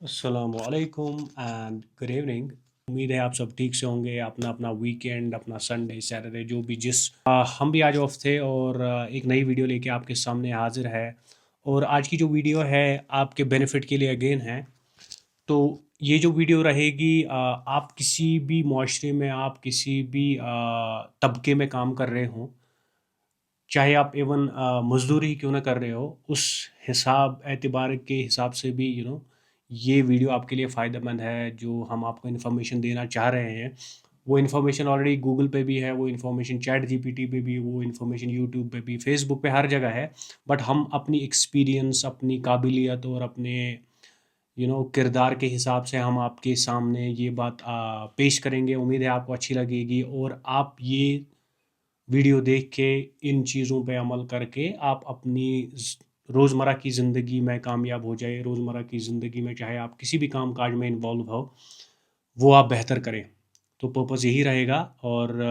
अस्सलामुअलैकुम and good evening. उम्मीद है आप सब ठीक से होंगे। अपना अपना वीकेंड, अपना संडे सैटरडे जो भी हम भी आज ऑफ थे और एक नई वीडियो लेके आपके सामने हाजिर है। और आज की जो वीडियो है आपके बेनिफिट के लिए अगेन है। तो ये जो वीडियो रहेगी, आप किसी भी माशरे में, आप किसी भी तबके में काम कर रहे हों, चाहे आप इवन मज़दूरी ही क्यों ना कर रहे हो, उस हिसाब एतबार के हिसाब से भी ये वीडियो आपके लिए फ़ायदेमंद है। जो हम आपको इन्फॉर्मेशन देना चाह रहे हैं, वो इन्फॉर्मेशन ऑलरेडी गूगल पे भी है, वो इन्फॉर्मेशन चैट जीपीटी पे भी, वो इन्फॉर्मेशन यूट्यूब पे भी, फेसबुक पे, हर जगह है। बट हम अपनी एक्सपीरियंस, अपनी काबिलियत और अपने किरदार के हिसाब से हम आपके सामने ये बात पेश करेंगे। उम्मीद है आपको अच्छी लगेगी और आप ये वीडियो देख के इन चीज़ों पे अमल करके आप अपनी रोज़मर्रा की ज़िंदगी में कामयाब हो जाए। रोज़मर्रा की ज़िंदगी में चाहे आप किसी भी काम काज में इन्वॉल्व हो, वो आप बेहतर करें। तो पर्पज़ यही रहेगा। और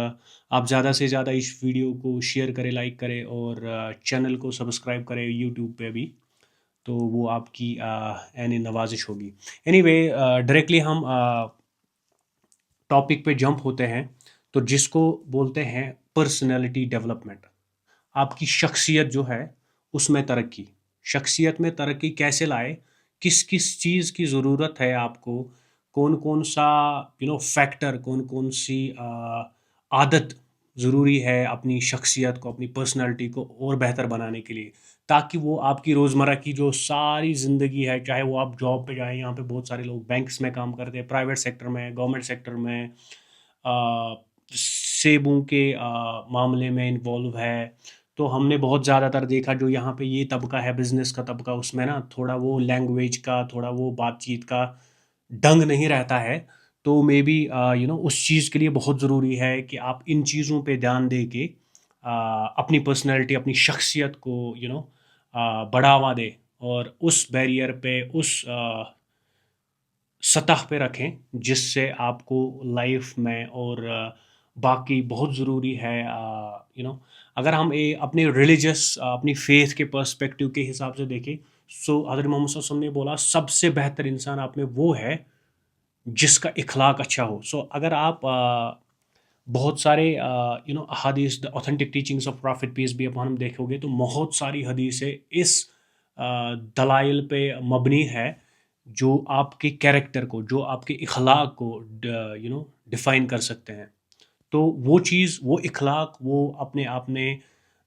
आप ज़्यादा से ज़्यादा इस वीडियो को शेयर करें, लाइक करें और चैनल को सब्सक्राइब करें यूट्यूब पे भी। तो वो आपकी यानी नवाजिश होगी। एनीवे, डायरेक्टली हम टॉपिक पे जंप होते हैं। तो जिसको बोलते हैं पर्सनैलिटी डेवलपमेंट। आपकी शख्सियत जो है उसमें तरक्की। शख्सियत में तरक्की कैसे लाए, किस किस चीज़ की ज़रूरत है आपको, कौन कौन सा फैक्टर, कौन कौन सी आदत ज़रूरी है अपनी शख्सियत को, अपनी पर्सनालिटी को और बेहतर बनाने के लिए, ताकि वो आपकी रोज़मर्रा की जो सारी ज़िंदगी है, चाहे वो आप जॉब पे जाएँ, यहाँ पे बहुत सारे लोग बैंक्स में काम करते हैं, प्राइवेट सेक्टर में, गवर्नमेंट सेक्टर में, अ, सेबों के मामले में इन्वॉल्व है। तो हमने बहुत ज़्यादातर देखा जो यहाँ पे ये तबका है, बिजनेस का तबका, उसमें ना थोड़ा वो लैंग्वेज का, थोड़ा वो बातचीत का ढंग नहीं रहता है। तो मे बी उस चीज़ के लिए बहुत ज़रूरी है कि आप इन चीज़ों पे ध्यान दे के अपनी पर्सनैलिटी, अपनी शख्सियत को बढ़ावा दें और उस बैरियर पे, उस सतह पे रखें जिससे आपको लाइफ में और बाकी बहुत ज़रूरी है। अगर हम अपने रिलीजियस, अपनी फेथ के पर्सपेक्टिव के हिसाब से देखें, सो हज़रत मोहम्मद सल्लल्लाहु अलैहि वसल्लम ने बोला सबसे बेहतर इंसान आप में वो है जिसका इखलाक अच्छा हो। सो अगर आप बहुत सारे अहादीस, the authentic teachings of profit piece भी अपॉन हम देखोगे तो बहुत सारी हदीसें इस दलाइल पे मबनी है जो आपके कैरेक्टर को, जो आपके इखलाक को डिफ़ाइन कर सकते हैं। तो वो चीज़, वो इखलाक, वो अपने आप में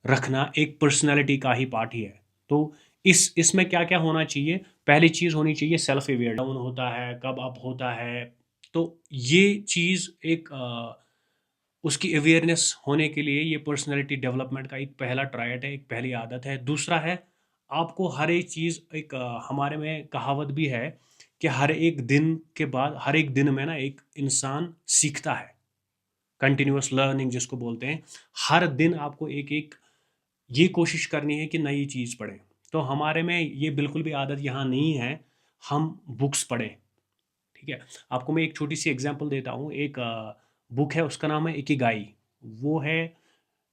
रखना एक पर्सनैलिटी का ही पार्ट ही है। तो इसमें क्या क्या होना चाहिए? पहली चीज़ होनी चाहिए सेल्फ अवेयर। डाउन होता है, कब अप होता है। तो ये चीज़ एक उसकी अवेयरनेस होने के लिए ये पर्सनैलिटी डेवलपमेंट का एक पहला ट्रायड है, एक पहली आदत है। दूसरा है, आपको हर एक चीज़ एक हमारे में कहावत भी है कि हर एक दिन के बाद, हर एक दिन में ना एक इंसान सीखता है। कंटिन्यूअस लर्निंग जिसको बोलते हैं। हर दिन आपको एक एक ये कोशिश करनी है कि नई चीज़ पढ़ें। तो हमारे में ये बिल्कुल भी आदत यहाँ नहीं है हम बुक्स पढ़ें। ठीक है, आपको मैं एक छोटी सी एग्जांपल देता हूँ। एक बुक है, उसका नाम है इकिगाई। वो है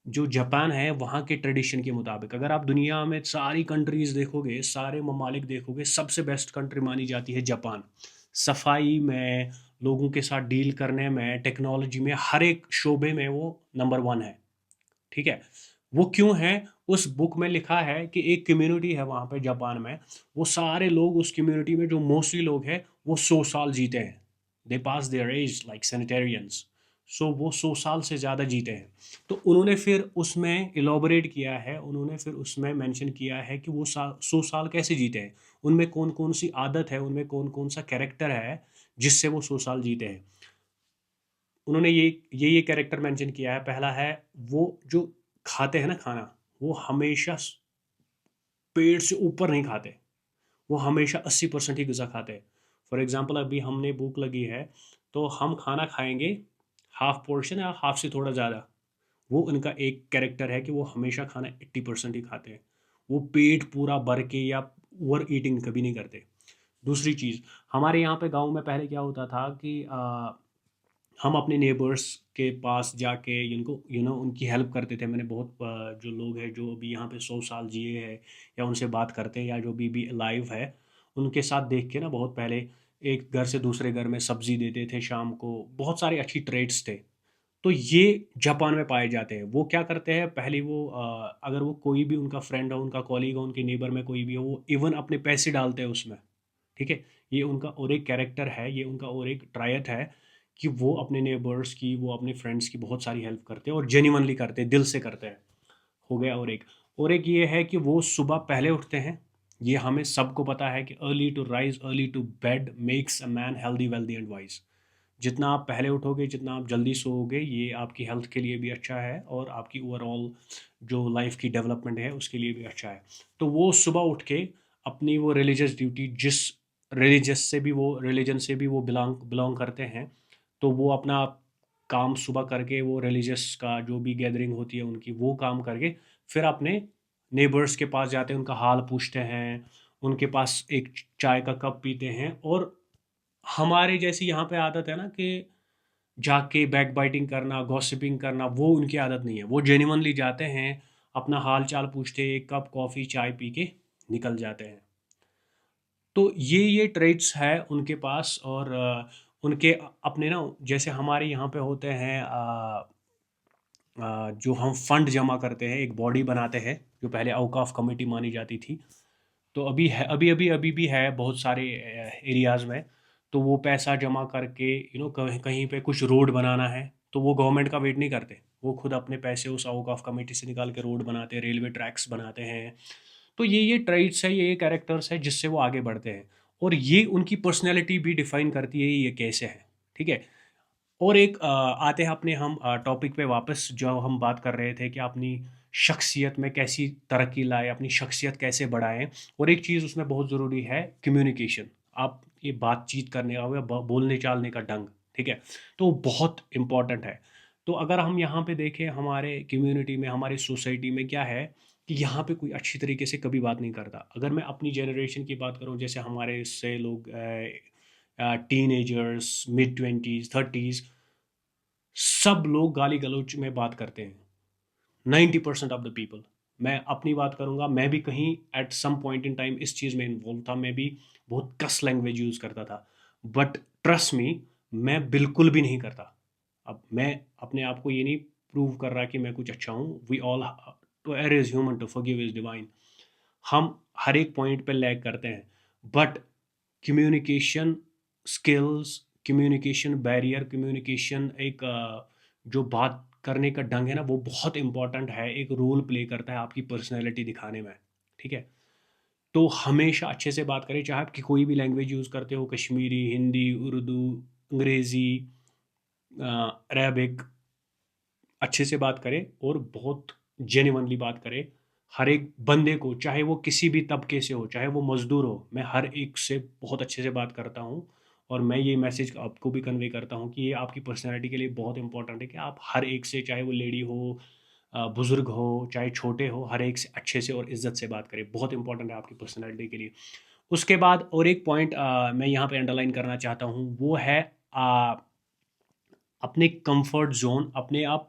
जो जापान है वहाँ के ट्रेडिशन के मुताबिक। अगर आप दुनिया में सारी कंट्रीज़ देखोगे, सारे ममालिक देखोगे, सबसे बेस्ट कंट्री मानी जाती है जापान। सफाई में, लोगों के साथ डील करने में, टेक्नोलॉजी में, हर एक शोबे में वो नंबर वन है। ठीक है, वो क्यों है? उस बुक में लिखा है कि एक कम्युनिटी है वहाँ पे जापान में, वो सारे लोग उस कम्युनिटी में जो मोस्टली लोग हैं वो 100 साल जीते हैं। दे पास देयर एज लाइक सेनेटेरियंस। सो वो 100 साल से ज़्यादा जीते हैं। तो उन्होंने फिर उसमें इलाबोरेट किया है, उन्होंने फिर उसमें मेंशन किया है कि वो 100 साल कैसे जीते हैं, उनमें कौन कौन सी आदत है, उनमें कौन कौन सा कैरेक्टर है जिससे वो 100 साल जीते हैं। उन्होंने ये कैरेक्टर मेंशन किया है। पहला है, वो जो खाते हैं ना खाना, वो हमेशा पेट से ऊपर नहीं खाते, वो हमेशा 80% ही ग़िज़ा खाते हैं। फॉर एग्ज़ाम्पल अभी हमने भूख लगी है तो हम खाना खाएंगे हाफ पोर्शन या हाफ से थोड़ा ज़्यादा। वो उनका एक कैरेक्टर है कि वो हमेशा खाना 80% ही खाते हैं। वो पेट पूरा भर के या ओवर ईटिंग कभी नहीं करते। दूसरी चीज़, हमारे यहाँ पे गांव में पहले क्या होता था कि हम अपने नेबर्स के पास जाके इनको उनकी हेल्प करते थे। मैंने बहुत जो लोग हैं जो अभी यहाँ पे 100 साल जिए हैं या उनसे बात करते हैं या जो भी अलाइव है, उनके साथ देख के ना बहुत पहले एक घर से दूसरे घर में सब्जी देते थे शाम को, बहुत सारे अच्छी ट्रेड्स थे। तो ये जापान में पाए जाते हैं। वो क्या करते हैं, पहले वो अगर वो कोई भी उनका फ्रेंड हो, उनका कॉलीग हो, उनके नेबर में कोई भी हो, वो इवन अपने पैसे डालते हैं उसमें। ठीक है, ये उनका और एक कैरेक्टर है, ये उनका और एक ट्रायट है कि वो अपने नेबर्स की, वो अपने फ्रेंड्स की बहुत सारी हेल्प करते हैं और जेन्युइनली करते हैं, दिल से करते हैं। हो गया। और एक ये है कि वो सुबह पहले उठते हैं। ये हमें सबको पता है कि early to rise early to bed makes a man healthy wealthy and wise. जितना आप पहले उठोगे, जितना आप जल्दी सोओगे, ये आपकी हेल्थ के लिए भी अच्छा है और आपकी ओवरऑल जो लाइफ की डेवलपमेंट है उसके लिए भी अच्छा है। तो वो सुबह उठ के अपनी वो रिलीजियस ड्यूटी, जिस रिलीजन से भी वो बिलोंग बिलोंग करते हैं, तो वो अपना काम सुबह करके, वो रिलीजियस का जो भी गैदरिंग होती है उनकी, वो काम करके फिर अपने नेबर्स के पास जाते हैं, उनका हाल पूछते हैं, उनके पास एक चाय का कप पीते हैं। और हमारे जैसी यहाँ पे आदत है ना कि जाके बैक बाइटिंग करना, गॉसिपिंग करना, वो उनकी आदत नहीं है। वो जेन्युइनली जाते हैं, अपना हाल चाल पूछते हैं, एक कप कॉफ़ी चाय पी के निकल जाते हैं। तो ये ट्रेड्स है उनके पास। और उनके अपने ना, जैसे हमारे यहाँ पे होते हैं जो हम फंड जमा करते हैं, एक बॉडी बनाते हैं जो पहले औकाफ कमेटी मानी जाती थी। तो अभी है, अभी भी है बहुत सारे एरियाज़ में। तो वो पैसा जमा करके, कहीं कहीं पे कुछ रोड बनाना है, तो वो गवर्नमेंट का वेट नहीं करते, वो खुद अपने पैसे उस औकाफ कमेटी से निकाल के रोड बनाते हैं, रेलवे ट्रैक्स बनाते हैं। तो ये ट्राइट्स है, ये कैरेक्टर्स है जिससे वो आगे बढ़ते हैं। और ये उनकी पर्सनैलिटी भी डिफाइन करती है ये कैसे है। ठीक है। और एक आते हैं अपने हम टॉपिक पे वापस, जो हम बात कर रहे थे कि अपनी शख्सियत में कैसी तरक्की लाए, अपनी शख्सियत कैसे बढ़ाएं। और एक चीज़ उसमें बहुत ज़रूरी है, कम्युनिकेशन। आप ये बातचीत करने का, बोलने चालने का ढंग। ठीक है। तो वो बहुत इम्पॉर्टेंट है। तो अगर हम यहाँ पे देखें, हमारे कम्युनिटी में, हमारी सोसाइटी में क्या है कि यहाँ पे कोई अच्छी तरीके से कभी बात नहीं करता। अगर मैं अपनी जनरेशन की बात करूँ, जैसे हमारे से लोग टीनेजर्स, मिड 20s 30s, सब लोग गाली गलौच में बात करते हैं। 90% ऑफ द पीपल। मैं अपनी बात करूंगा, मैं भी कहीं at some point in time इस चीज़ में इन्वॉल्व था, मैं भी बहुत कस लैंग्वेज यूज़ करता था। बट ट्रस्ट मी, मैं बिल्कुल भी नहीं करता। अब मैं अपने आप को ये नहीं प्रूव कर रहा कि मैं कुछ अच्छा हूँ। We all, to err is human, to forgive is divine. हम हर एक पॉइंट पे लैग करते हैं। But communication skills, communication barrier, communication एक जो बात करने का ढंग है ना, वो बहुत इंपॉर्टेंट है, एक रोल प्ले करता है आपकी पर्सनैलिटी दिखाने में। ठीक है। तो हमेशा अच्छे से बात करें, चाहे आप कोई भी लैंग्वेज यूज़ करते हो, कश्मीरी, हिंदी, उर्दू, अंग्रेज़ी, अरेबिक, अच्छे से बात करें और बहुत जेन्युइनली बात करें। हर एक बंदे को, चाहे वो किसी भी तबके से हो, चाहे वो मज़दूर हो, मैं हर एक से बहुत अच्छे से बात करता हूँ। और मैं ये मैसेज आपको भी कन्वे करता हूँ कि ये आपकी पर्सनैलिटी के लिए बहुत इंपॉर्टेंट है कि आप हर एक से, चाहे वो लेडी हो, बुज़ुर्ग हो, चाहे छोटे हो, हर एक से अच्छे से और इज़्ज़त से बात करें। बहुत इंपॉर्टेंट है आपकी पर्सनैलिटी के लिए। उसके बाद और एक पॉइंट मैं यहाँ पे अंडरलाइन करना चाहता हूँ, वो है आ, अपने कंफर्ट जोन, अपने आप।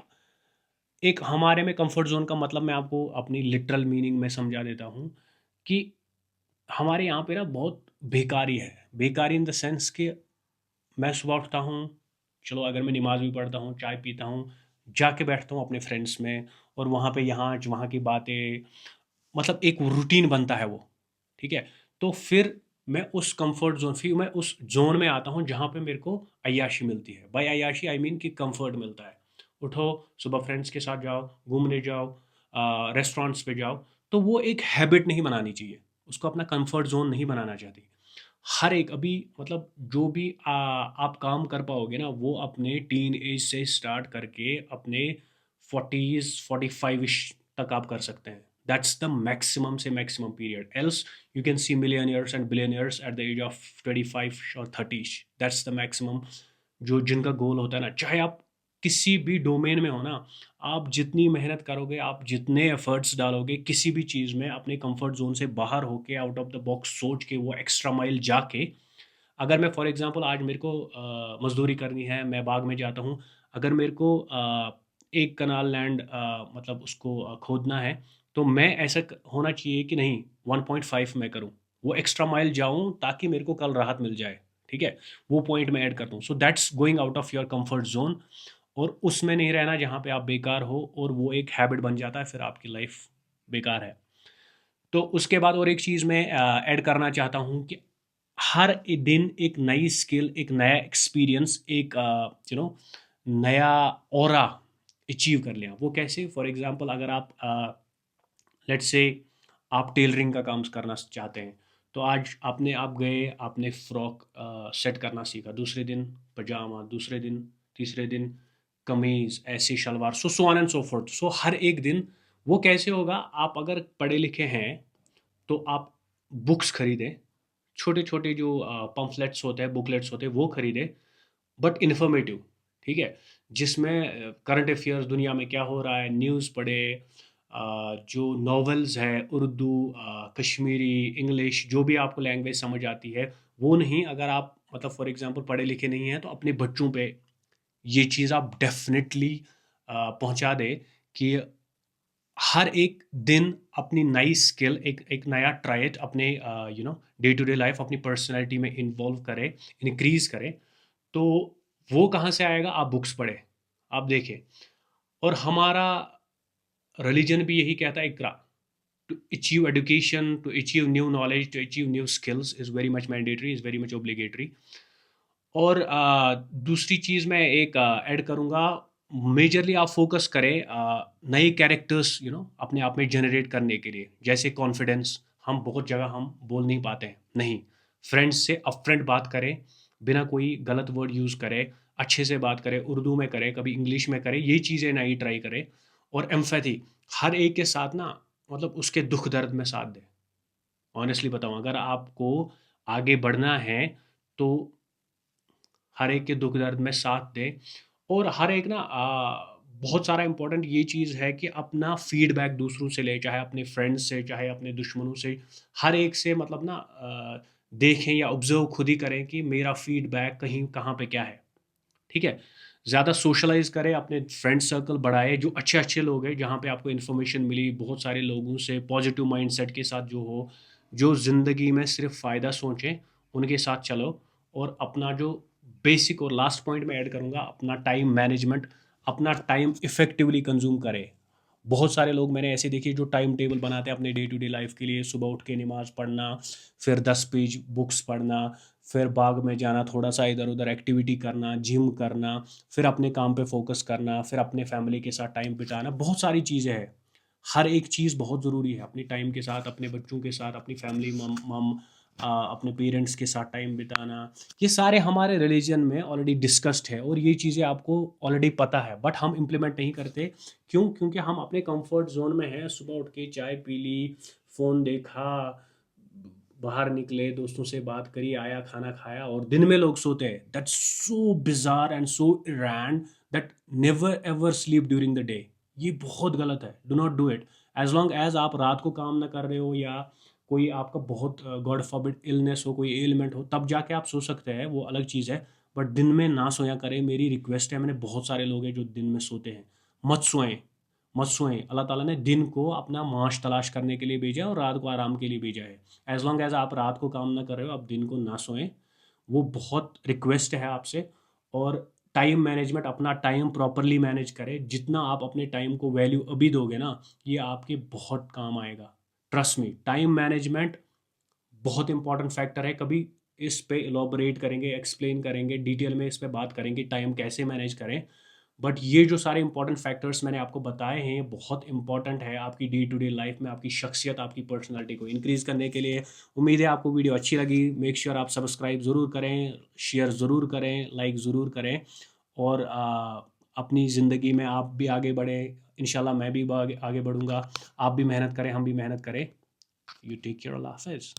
एक हमारे में कंफर्ट जोन का मतलब मैं आपको अपनी लिटरल मीनिंग में समझा देता हूँ कि हमारे यहाँ पे ना बहुत बेकारी है। बेकारी इन द सेंस कि मैं सुबह उठता हूँ, चलो अगर मैं नमाज भी पढ़ता हूँ, चाय पीता हूँ, जाके बैठता हूँ अपने फ्रेंड्स में, और वहाँ पे यहाँ वहाँ की बातें, मतलब एक रूटीन बनता है वो। ठीक है। तो फिर मैं उस कंफर्ट जोन, फिर मैं उस जोन में आता हूँ जहाँ पे मेरे को अय्याशी मिलती है। बाय अय्याशी आई मीन कि कंफर्ट मिलता है। उठो, सुबह फ्रेंड्स के साथ जाओ, घूमने जाओ, रेस्टोरेंट्स पे जाओ। तो वो एक हैबिट नहीं बनानी चाहिए, उसको अपना कंफर्ट जोन नहीं बनाना चाहती। हर एक अभी, मतलब जो भी आप काम कर पाओगे ना, वो अपने टीन एज से स्टार्ट करके अपने 40s 45 तक आप कर सकते हैं। दैट्स द मैक्सिमम से maximum period. Else you can see millionaires and billionaires at the age of 25 और 30। That's the maximum. जो जिनका गोल होता है ना, चाहे आप किसी भी डोमेन में हो ना, आप जितनी मेहनत करोगे, आप जितने एफर्ट्स डालोगे किसी भी चीज़ में, अपने कंफर्ट जोन से बाहर होके, आउट ऑफ द बॉक्स सोच के, वो एक्स्ट्रा माइल जाके। अगर मैं फॉर एग्जांपल आज मेरे को मजदूरी करनी है, मैं बाग में जाता हूँ। अगर मेरे को एक कनाल लैंड, मतलब उसको खोदना है, तो मैं ऐसा होना चाहिए कि नहीं 1.5 मैं करूँ, वो एक्स्ट्रा माइल जाऊँ ताकि मेरे को कल राहत मिल जाए। ठीक है, वो पॉइंट मैं ऐड करता हूँ। So that's going out of your comfort zone, और उसमें नहीं रहना जहाँ पे आप बेकार हो और वो एक हैबिट बन जाता है, फिर आपकी लाइफ बेकार है। तो उसके बाद और एक चीज़ मैं ऐड करना चाहता हूँ कि हर दिन एक नई स्किल, एक नया एक्सपीरियंस, एक नया ऑरा अचीव कर लिया। वो कैसे? फॉर एग्जांपल अगर आप लेट्स से आप टेलरिंग का काम करना चाहते हैं, तो आज आप गए, आपने फ्रॉक सेट करना सीखा, दूसरे दिन पजामा, दूसरे दिन, तीसरे दिन कमीज, ऐसे शलवार, so on and so forth. So हर एक दिन वो कैसे होगा? आप अगर पढ़े लिखे हैं तो आप बुक्स खरीदें, छोटे छोटे जो पम्फलेट्स होते हैं, बुकलेट्स होते हैं, वो खरीदें, बट इन्फॉर्मेटिव, ठीक है, जिसमें करंट अफेयर्स, दुनिया में क्या हो रहा है, न्यूज़ पढ़े, जो नॉवेल्स है उर्दू, कश्मीरी, इंग्लिश, जो भी आपको लैंग्वेज समझ आती है, वो नहीं। अगर आप मतलब फॉर एग्जांपल पढ़े लिखे नहीं हैं, तो अपने बच्चों पे ये चीज़ आप डेफिनेटली पहुंचा दें कि हर एक दिन अपनी नई स्किल, एक एक नया ट्राइट अपने डे टू डे लाइफ, अपनी पर्सनैलिटी में इन्वॉल्व करें, इंक्रीज करें। तो वो कहाँ से आएगा? आप बुक्स पढ़े, आप देखें। और हमारा रिलीजन भी यही कहता है, इकरा, to achieve education, to achieve new knowledge, to achieve new skills is very much mandatory, is very much obligatory. और दूसरी चीज़ मैं एक ऐड करूँगा, मेजरली आप फोकस करें नए कैरेक्टर्स अपने आप में जनरेट करने के लिए। जैसे कॉन्फिडेंस, हम बहुत जगह हम बोल नहीं पाते हैं, नहीं, फ्रेंड्स से अपफ्रंट बात करें, बिना कोई गलत वर्ड यूज़ करें, अच्छे से बात करें, उर्दू में करें, कभी इंग्लिश में करें, ये चीज़ें नई ट्राई करें। और एम्पैथी, हर एक के साथ ना, मतलब उसके दुख दर्द में साथ दें। ऑनेस्टली बताऊँ, अगर आपको आगे बढ़ना है तो हर एक के दुख दर्द में साथ दें। और हर एक ना बहुत सारा इंपॉर्टेंट ये चीज़ है कि अपना फीडबैक दूसरों से ले, चाहे अपने फ्रेंड्स से, चाहे अपने दुश्मनों से, हर एक से मतलब ना देखें या ऑब्जर्व खुद ही करें कि मेरा फीडबैक कहीं कहाँ पे क्या है, ठीक है। ज़्यादा सोशलाइज करें, अपने फ्रेंड सर्कल बढ़ाए, जो अच्छे अच्छे लोग हैं, जहाँ पे आपको इन्फॉर्मेशन मिली बहुत सारे लोगों से, पॉजिटिव माइंडसेट के साथ जो हो, जो ज़िंदगी में सिर्फ फ़ायदा सोचें, उनके साथ चलो। और अपना जो बेसिक और लास्ट पॉइंट मैं ऐड करूँगा, अपना टाइम मैनेजमेंट, अपना टाइम इफ़ेक्टिवली कंज्यूम करें। बहुत सारे लोग मैंने ऐसे देखे जो टाइम टेबल बनाते हैं अपने डे टू डे लाइफ के लिए, सुबह उठ के नमाज़ पढ़ना, फिर 10 पेज बुक्स पढ़ना, फिर बाग में जाना, थोड़ा सा इधर उधर एक्टिविटी करना, जिम करना, फिर अपने काम पे फोकस करना, फिर अपने फैमिली के साथ टाइम बिताना, बहुत सारी चीज़ें हैं। हर एक चीज़ बहुत ज़रूरी है अपनी टाइम के साथ, अपने बच्चों के साथ, अपनी फैमिली, मम मम अपने पेरेंट्स के साथ टाइम बिताना। ये सारे हमारे रिलीजन में ऑलरेडी डिस्कस्ड है, और ये चीज़ें आपको ऑलरेडी पता है, बट हम इम्प्लीमेंट नहीं करते। क्यों? क्योंकि हम अपने कंफर्ट जोन में हैं, सुबह उठ के चाय पी ली, फ़ोन देखा, बाहर निकले, दोस्तों से बात करी, आया, खाना खाया, और दिन में लोग सोते हैं। That's so bizarre and so ironic that never ever sleep during the day. ये बहुत गलत है, do not do it. As long as आप रात को काम ना कर रहे हो, या कोई आपका बहुत गॉड फॉरबिड इलनेस हो, कोई एलिमेंट हो, तब जाके आप सो सकते हैं, वो अलग चीज़ है। बट दिन में ना सोया करें, मेरी रिक्वेस्ट है। मैंने बहुत सारे लोग हैं जो दिन में सोते हैं, मत सोएं, मत सोएं। अल्लाह ताला ने दिन को अपना माश तलाश करने के लिए भेजा है और रात को आराम के लिए भेजा है। एज लॉन्ग एज आप रात को काम ना कर रहे हो, आप दिन को ना सोएं, वो बहुत रिक्वेस्ट है आपसे। और टाइम मैनेजमेंट, अपना टाइम प्रॉपरली मैनेज करें। जितना आप अपने टाइम को वैल्यू अभी दोगे ना, ये आपके बहुत काम आएगा। ट्रस्ट मी, टाइम मैनेजमेंट बहुत इंपॉर्टेंट फैक्टर है। कभी इस पे इलॉबरेट करेंगे, एक्सप्लेन करेंगे, डिटेल में इस पे बात करेंगे टाइम कैसे मैनेज करें। बट ये जो सारे इंपॉर्टेंट फैक्टर्स मैंने आपको बताए हैं, ये बहुत इंपॉर्टेंट है आपकी डे टू डे लाइफ में, आपकी शख्सियत, आपकी पर्सनालिटी को इंक्रीज़ करने के लिए। उम्मीद है आपको वीडियो अच्छी लगी। मेक श्योर आप सब्सक्राइब ज़रूर करें, शेयर ज़रूर करें, लाइक ज़रूर करें। और अपनी ज़िंदगी में आप भी आगे बढ़ें। इंशाल्लाह मैं भी आगे आगे बढ़ूँगा। आप भी मेहनत करें, हम भी मेहनत करें। यू टेक केयर, अल्लाह हाफ़िज़।